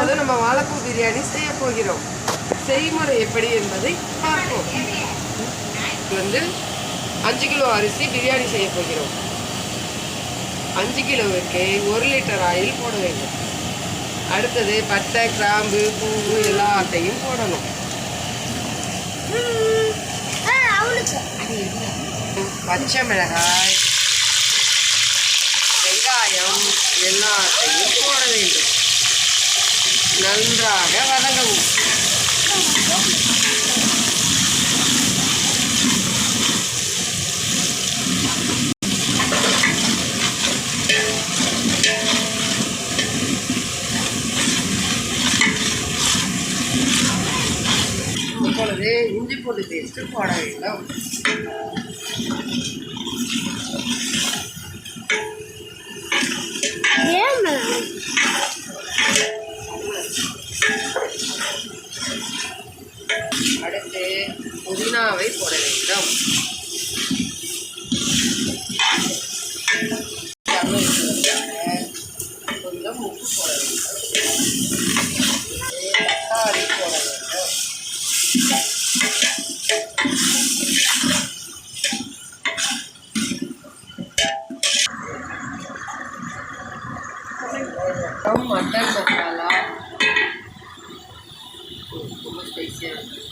இப்போது நம்ம வாழைப்பூ பிரியாணி செய்ய போகிறோம். செய்முறை எப்படி என்பதை பார்ப்போம். வந்து 5 கிலோ அரிசி பிரியாணி செய்ய போகிறோம். 5 கிலோவுக்கு 1 லிட்டர் ஆயில் போட வேண்டும். அடுத்தது பட்டை, கிராம்பு, பூவு எல்லாத்தையும் போடணும். பச்சை மிளகாய், வெங்காயம் எல்லாத்தையும் போட வேண்டும். நன்றாக வதங்கவும். இப்பொழுது இஞ்சி பூண்டு பேஸ்ட் போட வேண்டும். அடுத்து புதினாவை போட வேண்டும். கொஞ்சம் உப்பு போட வேண்டும். தக்காளி போட வேண்டும். மட்டன் மசாலா ரொம்ப ஸ்பைசியாக இருக்குது.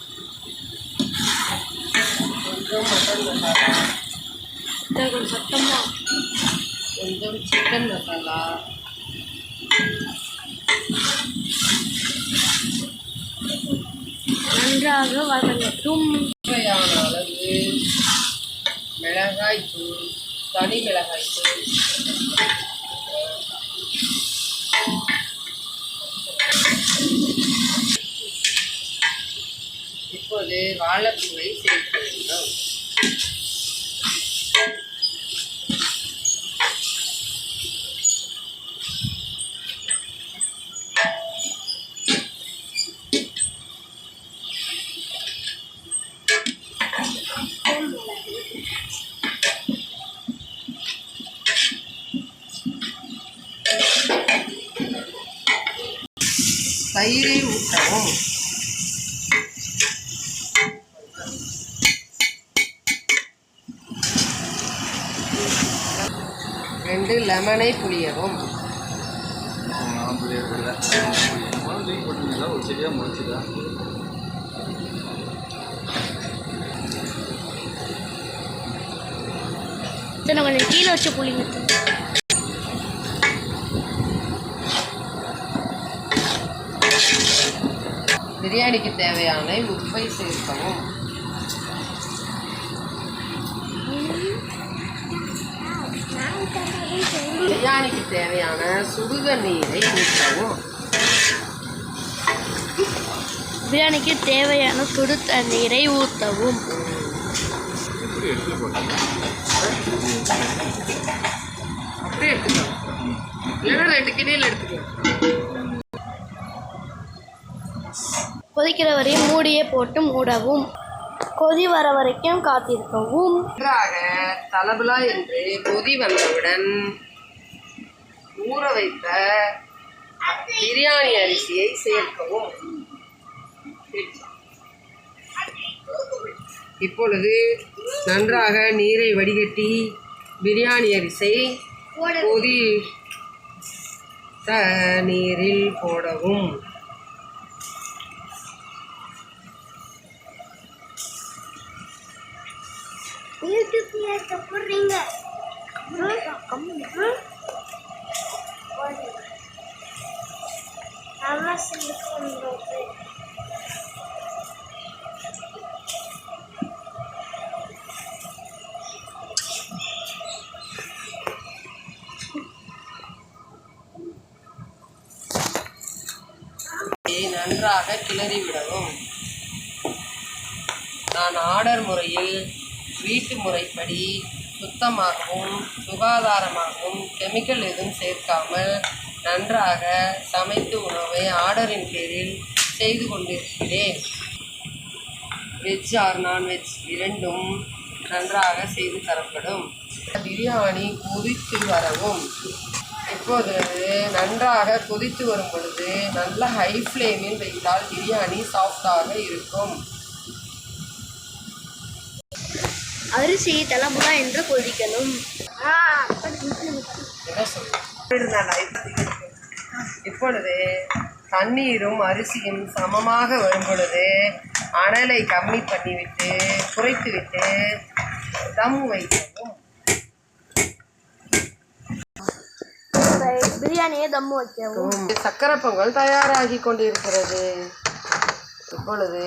கொஞ்சம் மட்டன் மசாலா, கொஞ்சம் சத்தமாக, கொஞ்சம் சிக்கன் மசாலா, நன்றாக வதங்கட்டும். தேவையான அளவு மிளகாய்த்தூள், தனி மிளகாய்த்தூள், இப்போது வாழைப்பூவை சேர்க்க வேண்டும். தயிரை ஊற்றவும். 2 லெமனை புளியவும். கொஞ்சம் கீழே வச்சு புளிங்க. பிரியாணிக்கு தேவையான உப்பை சேர்க்கவும். பிரியாணிக்கு தேவையான சுடுதண்ணீரை ஊற்றவும். பிரியாணிக்கு தேவையான சுடு தண்ணீரை ஊற்றவும். அப்படியே எடுத்துக்கலாம், இல்லைன்னா 2 கிண்ணியில் எடுத்துக்கலாம். கொதிக்கிற வரையும் மூடியே போட்டு மூடவும். கொதி வர வரைக்கும் காத்திருக்கவும். நன்றாக தலபுலா என்று கொதி வந்தவுடன் ஊற வைத்த பிரியாணி அரிசியை சேர்க்கவும். இப்பொழுது நன்றாக நீரை வடிகட்டி பிரியாணி அரிசி கொதி நீரில் போடவும். நன்றாக கிளறி விடவும். நான் ஆர்டர் முறையில் வீட்டு முறைப்படி சுத்தமாகவும் சுகாதாரமாகவும் கெமிக்கல் எதுவும் சேர்க்காமல் நன்றாக சமைத்து உணவை ஆர்டரின் பேரில் செய்து கொண்டிருக்கிறேன். வெஜ் ஆர் நான்வெஜ் இரண்டும் நன்றாக செய்து தரப்படும். பிரியாணி கொதித்து வரவும். இப்போது நன்றாக கொதித்து வரும் பொழுது நல்ல ஹை ஃப்ளேமில் வைத்தால் பிரியாணி சாஃப்டாக இருக்கும். அரிசி தலமுறா என்று கொதிக்கணும். என்ன சொல்லுங்க? இப்பொழுது தண்ணீரும் அரிசியும் சமமாக வரும் பொழுது அனலை கம்மி பண்ணிவிட்டு குறைத்துவிட்டு தம் வைக்கவும். பிரியாணியை தம் வைக்கவும். சக்கரை பொங்கல் தயாராகி கொண்டிருக்கிறது. இப்பொழுது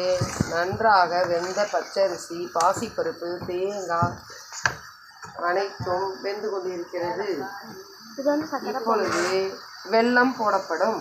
நன்றாக வெந்த பச்சரிசி, பாசிப்பருப்பு, தேங்காய் அனைத்தும் வெந்து கொண்டிருக்கிறது. இப்பொழுது வெல்லம் போடப்படும்.